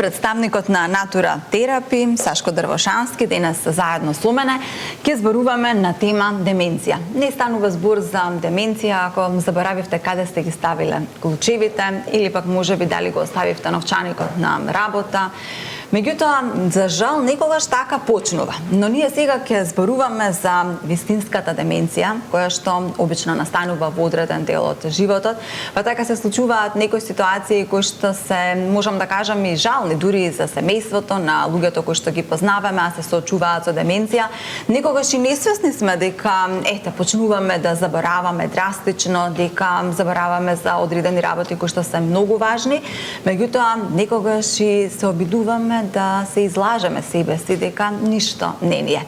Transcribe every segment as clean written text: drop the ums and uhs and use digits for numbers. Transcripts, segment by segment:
Представникот на Натура Терапи, Сашко Дрвошански, денес заедно со мене, ќе зборуваме на тема деменција. Не станува збор за деменција ако заборавивте каде сте ги ставиле клучевите или пак можеби дали го оставивте новчаникот на работа. Меѓутоа, за жал, некогаш така почнува. Но ние сега ќе зборуваме за вистинската деменција, која што обично настанува во одреден дел од животот, па така се случуваат некои ситуации кои што се, можам да кажам, и жални, дури и за семејството на луѓето кои што ги познаваме, а се соочуваат со деменција. Некогаш и несвесни сме дека почнуваме да забораваме драстично, дека забораваме за одредени работи кои што се многу важни, меѓутоа некогаш и се обидуваме да се излажеме себе си дека ништо не ни е.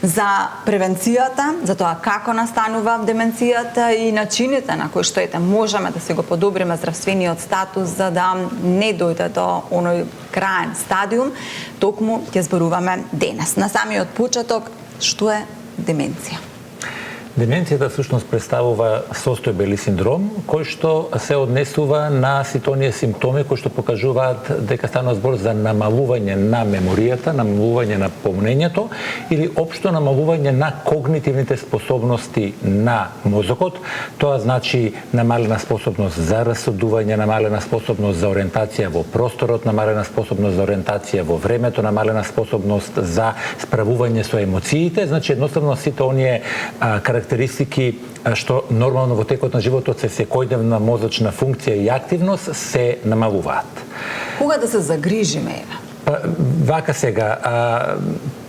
За превенцијата, за тоа како настанува деменцијата и начините на кои што можеме да се го подобриме здравствениот статус за да не дојде до оној краен стадиум, токму ќе зборуваме денес. На самиот почеток, што е деменција? Деменцијата всушност представува состојба или синдром кој што се однесува на сите оние симптоми кои што покажуваат дека станува збор за намалување на меморијата, намалување на помнењето или општо намалување на когнитивните способности на мозокот. Тоа значи намалена способност за расудување, намалена способност за ориентација во просторот, намалена способност за ориентација во времето, намалена способност за справување со емоциите. Значи едноставно сите оние карактеристики што нормално во текот на животот се секојдневна мозочна функција и активност се намалуваат. Кога да се загрижиме? Вака сега,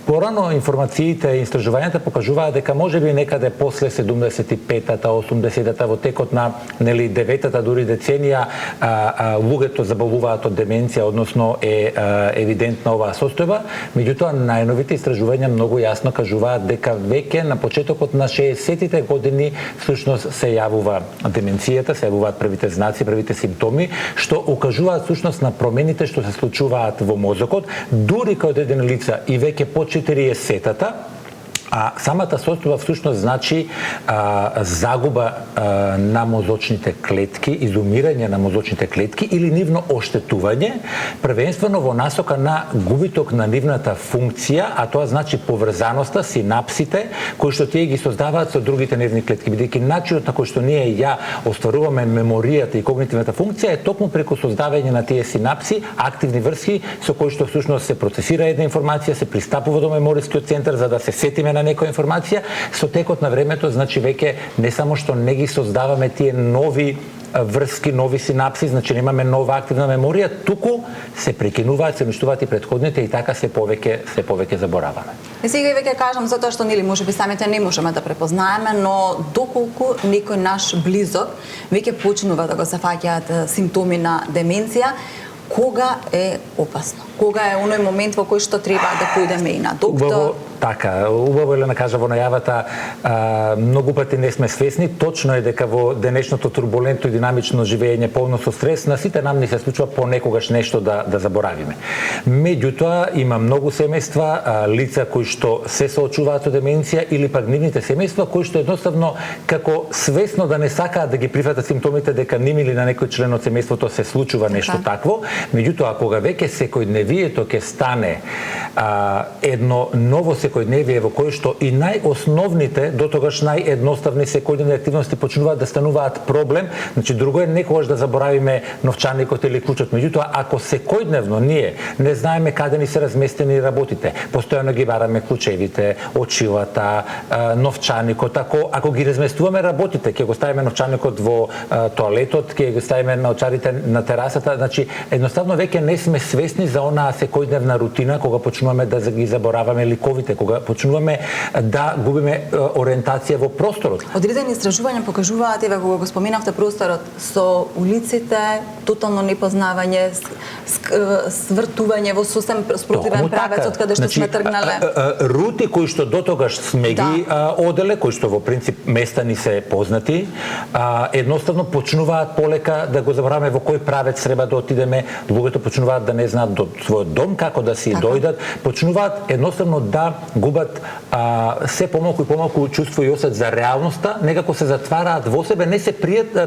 порано информациите и истражувањата покажуваат дека можеби некаде после 75-та, 80-та, во текот на 9-та дури деценија луѓето заболуваат од деменција, односно е евидентна оваа состојба. Меѓутоа најновите истражувања многу јасно кажуваат дека веќе на почетокот на 60-тите години всушност се јавува деменцијата, се јавуваат првите знаци, првите симптоми, што укажуваат всушност на промените што се случуваат во мозокот, дури кај одредени лица и веќе по 40-тата, а самата состојба всушност значи загуба на мозочните клетки, изумирање на мозочните клетки или нивно оштетување, првенствено во насока на губиток на нивната функција, а тоа значи поврзаноста, синапсите, кои што тие ги создаваат со другите нервни клетки, бидејќи начинот на кој што ние ја остваруваме меморијата и когнитивната функција е токму преку создавање на тие синапси, активни врски со кои што всушност се процесира една информација, се пристапува до меморијскиот центар за да се сетиме на некоја информација, со текот на времето, значи веќе не само што не ги создаваме тие нови врски, нови синапси, значи немаме нова активна меморија, туку се прекинуваат, се уништуваат и претходните и така се повеќе забораваме. И сега и веќе кажам затоа што нели можеби самите не можеме да препознаеме, но доколку некој наш близок веќе почнува да го зафаќаат симптоми на деменција, кога е опасно? Кога е оној момент во кој што треба да појдеме и на доктор? Убаво Елена кажа во најавата, многу пати не сме свесни, точно е дека во денешното турбулентно и динамично живење полно со стрес, на сите нам ни се случува понекогаш нешто да заборавиме. Меѓутоа, има многу семејства, лица кои што се соочуваат со деменција или пак нивните семејства кои што едноставно како свесно да не сакаат да ги прифатат симптомите дека ним или на некој член од семејството се случува нешто такво, меѓутоа кога веќе секојдневието ќе стане едно ново секојдневие во кое што и најосновните, дотогаш наједноставни секојдневни активности почнуваат да стануваат проблем, значи друго е некогаш да заборавиме новчаникот или клучот, меѓутоа ако секојдневно ние не знаеме каде ни се разместени работите, постојано ги бараме клучевите, очилата, новчаникот, ако ги разместуваме работите, ќе го ставиме новчаникот во тоалетот, ќе го ставиме научарите на терасата, значи едноставно веќе не сме свесни за онаа секојдневна рутина кога почнуваме да ги забораваме ликовите, кога почнуваме да губиме ориентација во просторот. Одредени истражувања покажуваат, еве кога го споменавте просторот, со улиците, тотално непознавање, свртување во сосем спротивен правец од каде што сме тргнале. Рути кои што дотогаш сме ги оделе, кои што во принцип места ни се познати, едноставно почнуваат полека да го забораваме во кој правец треба да отидеме, луѓето почнуваат да не знаат до својот дом како да си дојдат, почнуваат едноставно да губат се помалку и помалку чувство и осет за реалноста, некако се затвараат во себе, не се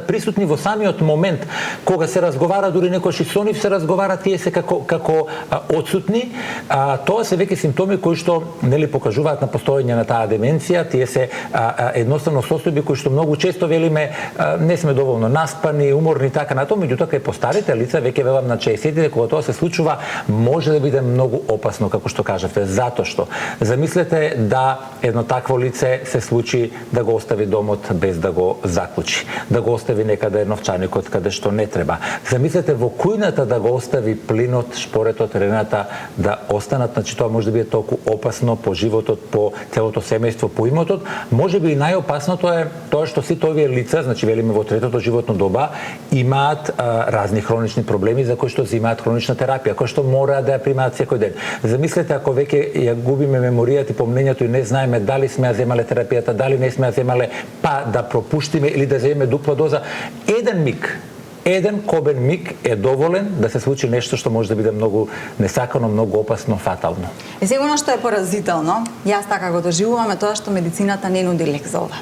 присутни во самиот момент. Кога се разговара, дури некојаш и со нив се разговара, тие се како отсутни. Тоа се веќе симптоми кои што нели покажуваат на постоење на таа деменција. Тие се едноставно состојби кои што многу често велиме не сме доволно наспани, уморни, така на тоа, меѓутоа кај постарите лица веќе велам на 60-тите, кога тоа се случува, може да биде многу опасно, како што кажавте, затоа што замислете да едно такво лице се случи да го остави домот без да го заклучи, да го остави некаде новчаникот каде што не треба. Замислете во кујната да го остави плинот, шпоретот, рената да останат, значи тоа може да биде толку опасно по животот, по целото семејство, по имотот. Може би и најопасното е тоа што сите овие лица, значи велиме во третото животно доба, имаат разни хронични проблеми за кои што взимаат хронична терапија, кои што мораат да ја примаат секој ден. Замислете ако веќе ја губиме меморијата и помнењето и не знаеме дали сме ја земале терапијата, дали не сме ја земале, па да пропуштиме или да земеме дупла доза, еден кобен миг е доволен да се случи нешто што може да биде многу несакано, многу опасно, фатално. И сигурно што е поразително, јас така го доживуваме тоа што медицината не нуди лек за ова.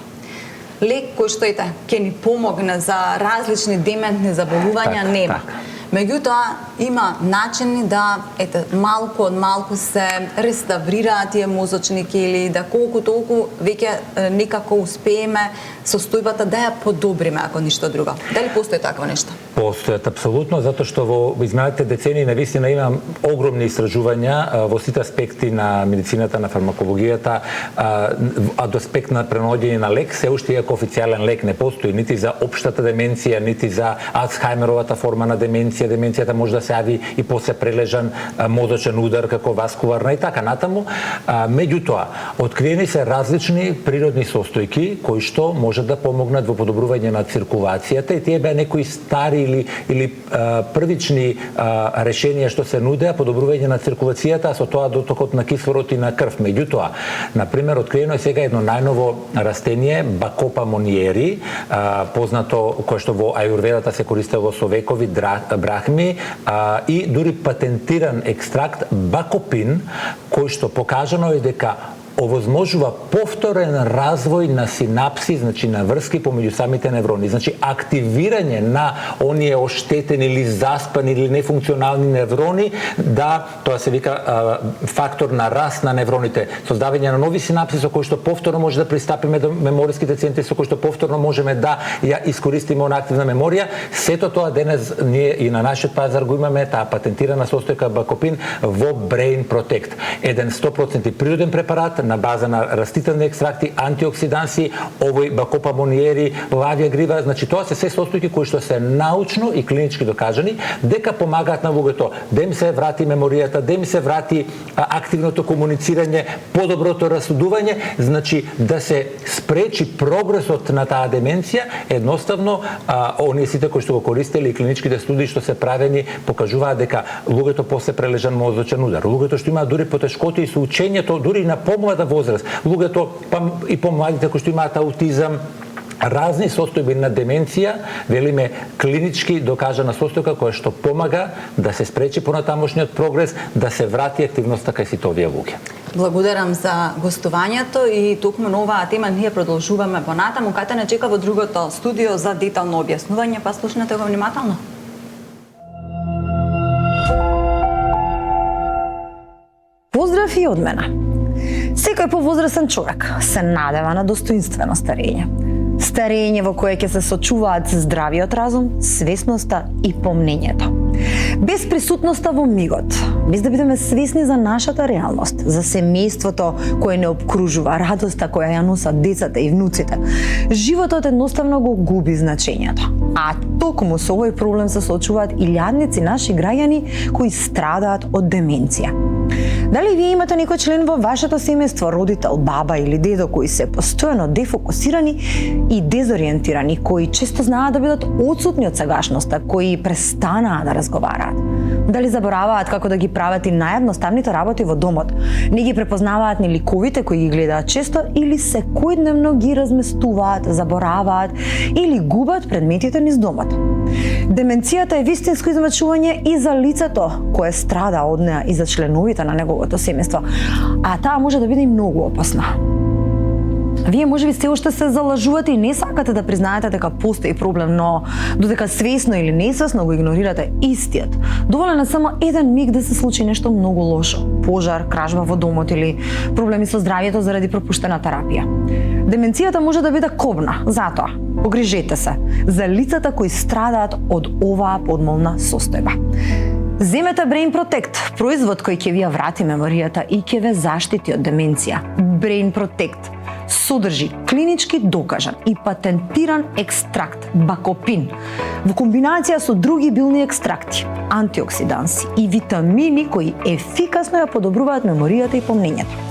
Лек кој што ќе ни помогне за различни дементни заболувања нема. Меѓутоа, има начини да малку од малку се реставрираат тие мозочни кели, да колку толку веќе некако успееме состојбата да ја подобриме, ако ништо друго. Дали постои такво нешто? Постојат апсолутно, затоа што во изминалите децении навистина има огромни истражувања во сите аспекти на медицината, на фармакологијата, а до аспект на пренаоѓање на лек, се уште иако официјален лек не постои нити за општата деменција, нити за Алцхајмеровата форма на деменција. Деменцијата може да се јави и после прележан мозочен удар како васкуларна и така натаму. Меѓутоа, откриени се различни природни состојки кои што можат да помогнат во подобрување на циркулацијата и тие беа некои стари или првични решенија што се нудеа подобрување на циркулацијата, а со тоа дотокот на кислород и на крв. Меѓутоа, на пример, откриено е сега едно најново растение, Бакопа мониери, познато кое што во ајурведата се користело со векови, брахми, и дури патентиран екстракт бакопин, кој што покажано е дека овозможува повторен развој на синапси, значи на врски помеѓу самите неврони. Значи активирање на оние оштетени или заспани или нефункционални неврони, да тоа се вика фактор на раст на невроните, создавање на нови синапси со кои што повторно може да пристапиме до мемориските центри, со кои што повторно можеме да ја искористиме она активна меморија. Сето тоа денес ние и на нашиот пазар го имаме, таа патентирана состојка бакопин во Brain Protect. Еден 100% природен препарат на база на растителни екстракти, антиоксиданси, овој Бакопа мониери, лавија грива, значи тоа се состојки кои што се научно и клинички докажани дека помагаат на луѓето да им се врати меморијата, да им се врати активното комуницирање, подоброто расудување, значи да се спречи прогресот на таа деменција. Едноставно, оние сите кои што го користеле и клиничките студии што се правени покажуваат дека луѓето после прележан мозочен удар, луѓето што имаат дури потешкоти со учењето, дури на помлада возраст, луѓето па и помладите кои што имаат аутизам, разни состојби на деменција, велиме клинички докажана состојка која што помага да се спречи понатамошниот прогрес, да се врати активноста кај сите овие луѓе. Благодарам за гостувањето и токму на оваа тема ние продолжуваме понатаму. Кај не чека во другото студио за детално објаснување, па слушнете го внимателно. Поздрав и од мене. Секој повозрасен човек се надева на достоинствено старење. Старење во кое ќе се сочуваат здравиот разум, свесноста и помнењето. Без присутноста во мигот, без да бидеме свесни за нашата реалност, за семејството кое не обкружува, радоста која ја носат децата и внуците, животот едноставно го губи значењето. А токму со овој проблем се сочуваат илјадници наши граѓани кои страдаат од деменција. Дали вие имате некој член во вашето семејство, родител, баба или дедо кои се постојано дефокусирани и дезориентирани, кои често знаат да бидат отсутни од сегашноста, кои престанаа да разговараат? Дали забораваат како да ги прават и наједноставните работи во домот? Не ги препознаваат ни ликовите кои ги гледаат често или секојдневно ги разместуваат, забораваат или губат предметите низ домот? Деменцијата е вистинско измачување и за лицето кое страда од неа и за членовите членовите на неговото семејство. А таа може да биде и многу опасна. Вие можеби се уште се залажувате и не сакате да признаете дека постои проблем, но додека свесно или несвесно го игнорирате истиот, доволен е само еден миг да се случи нешто многу лошо. Пожар, кражба во домот или проблеми со здравието заради пропуштена терапија. Деменцијата може да биде кобна, затоа погрижете се за лицата кои страдаат од оваа подмолна состојба. Земете Brain Protect, производ кој ќе ви ја врати меморијата и ќе ве заштити од деменција. Brain Protect содржи клинички докажан и патентиран екстракт бакопин во комбинација со други билни екстракти, антиоксиданси и витамини кои ефикасно ја подобруваат меморијата и помнењето.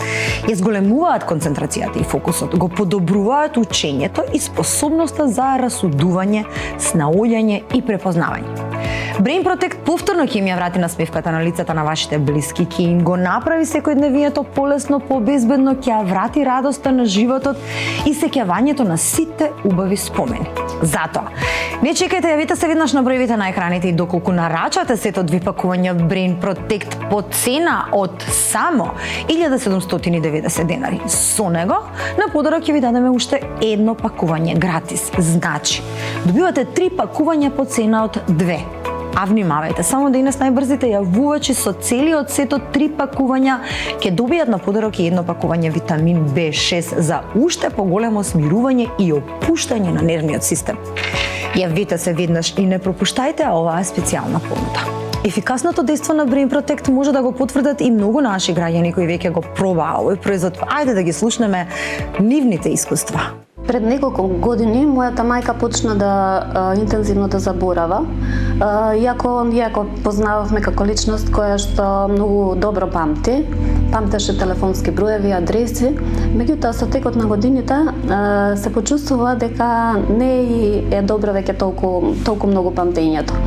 Ја зголемуваат концентрацијата и фокусот, го подобруваат учењето и способноста за расудување, снаоѓање и препознавање. Brain Protect повторно ќе им ја врати насмевката на лицата на вашите блиски, ќе им го направи секојдневието полесно, побезбедно, ќе ја врати радоста на животот и сеќавањето на сите убави спомени. Затоа, не чекајте, јавите се веднаш на броевите на екраните и доколку нарачате сетот 2 пакувања Brain Protect по цена од само 1790 денари. Со него, на подарок ќе ви дадеме уште едно пакување гратис. Значи, добивате 3 пакувања по цена од 2. А внимавајте, само денес најбрзите јавувачи со целиот сет од 3 пакувања ќе добијат на подарок и едно пакување витамин B6 за уште поголемо смирување и опуштање на нервниот систем. Јавите се веднаш и не пропуштајте оваа специјална понуда. Ефикасното дејство на Brain Protect може да го потврдат и многу наши граѓани кои веќе го пробаа овој производ. Ајде да ги слушнеме нивните искуства. Пред неколку години мојата мајка почна да интензивно да заборава. Иако познававме како личност која што многу добро памтеше телефонски броеви, адреси, меѓутоа со текот на годините се почувствува дека не е добро веќе толку многу памтењето.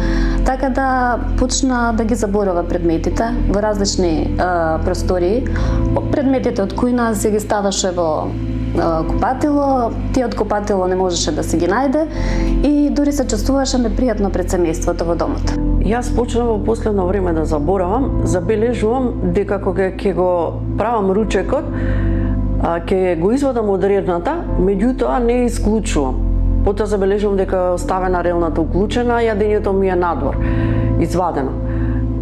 Така да почна да ги заборава предметите во различни простории. Предметите од кујна се ги ставаше во купатило, тие од купатило не можеше да се ги најде и дури се чувствуваше непријатно пред семејството во домот. Јас почнав во последно време да заборавам, забележувам дека кога ќе го правам ручекот, ќе го извадам од редната, меѓутоа не исклучувам. Потоа забележувам дека оставена релната уклучена, јадењето ми е надвор, извадено.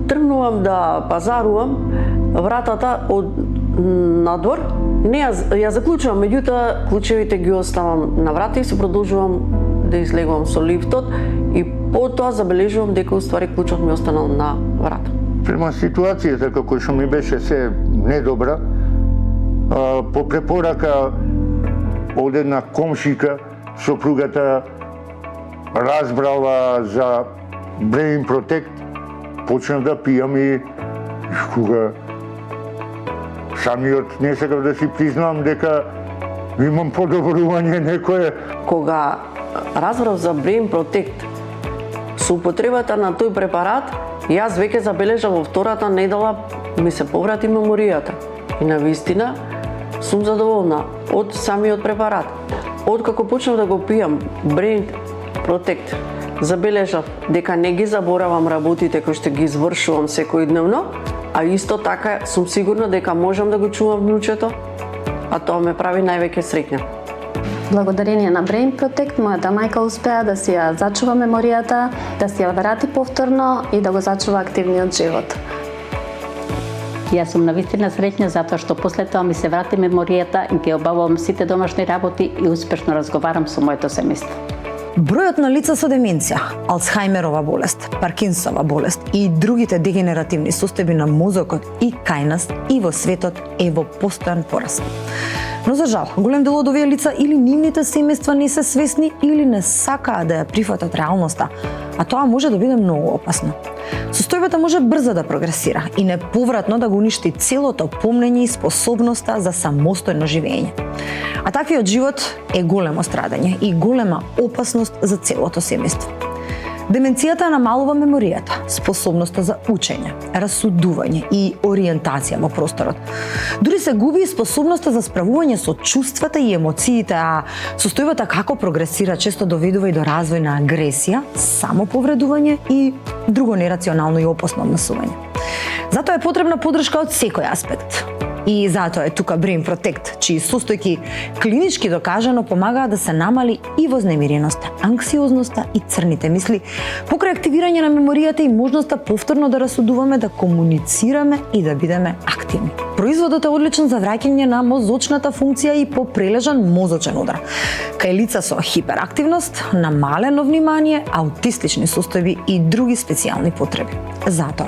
Тргнувам да пазарувам, вратата од надвор, не ја заклучувам, меѓутоа клучевите ги оставам на врата и се продолжувам да излегувам со лифтот и потоа забележувам дека уствари клучот ми останал на врата. Према ситуацијата како што ми беше се недобра, по препорака од една комшика, сопругата разбрала за Brain Protect, почна да пијам и кога самиот не сакав да си признам дека имам подобрување некое. Кога разбрав за Brain Protect, со употребата на тој препарат, јас веќе забележав во втората недела ми се поврати меморијата. И навистина сум задоволна од самиот препарат. Откако почнав да го пијам Brain Protect, забележав дека не ги заборавам работите кои што ги извршувам секојдневно, а исто така сум сигурна дека можам да го чувам внучето, а тоа ме прави највеќе среќна. Благодарение на Brain Protect, мојата мајка успеа да си ја зачува меморијата, да си ја врати повторно и да го зачува активниот живот. Јас сум навистина среќна затоа што после тоа ми се врати меморијата и ги обавувам сите домашни работи и успешно разговарам со моето семејство. Бројот на лица со деменција, Алцхајмерова болест, Паркинсова болест и другите дегенеративни состојби на мозокот и кај нас и во светот е во постојан пораст. Но за жал, голем дел од овие лица или нивните семејства не се свесни или не сакаат да ја прифатат реалноста, а тоа може да биде многу опасно. Состојбата може брзо да прогресира и неповратно да го уништи целото помнење и способноста за самостојно живење. А таквиот живот е големо страдање и голема опасност за целото семејство. Деменцијата намалува меморијата, способноста за учење, расудување и ориентација во просторот. Дури се губи и способноста за справување со чувствата и емоциите, а состојбата како прогресира често доведува и до развој на агресија, самоповредување и друго нерационално и опасно однесување. Затоа е потребна поддршка од секој аспект. И затоа е тука Brain Protect, чии состојки клинички докажано помагаат да се намали и вознемиреноста, анксиозноста и црните мисли, покрај активирање на меморијата и можноста повторно да расудуваме, да комуницираме и да бидеме активни. Производот е одличен за враќање на мозочната функција и попрележан мозочен удар. Кај лица со хиперактивност, намалено внимание, аутистични состојби и други специјални потреби. Затоа,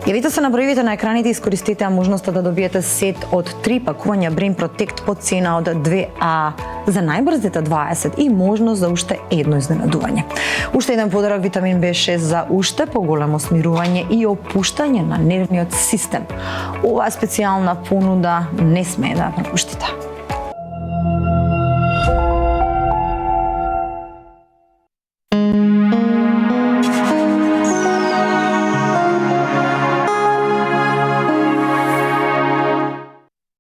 јавите се на бројовите на екраните и искористете можноста да добиете сет од 3 пакувања Brain Protect по цена од 2, а за најбрзите 20 и можност за уште едно изненадување. Уште еден подарок витамин B6 за уште поголемо смирување и опуштање на нервниот систем. Оваа специјална понуда не смее да ја пропуштите.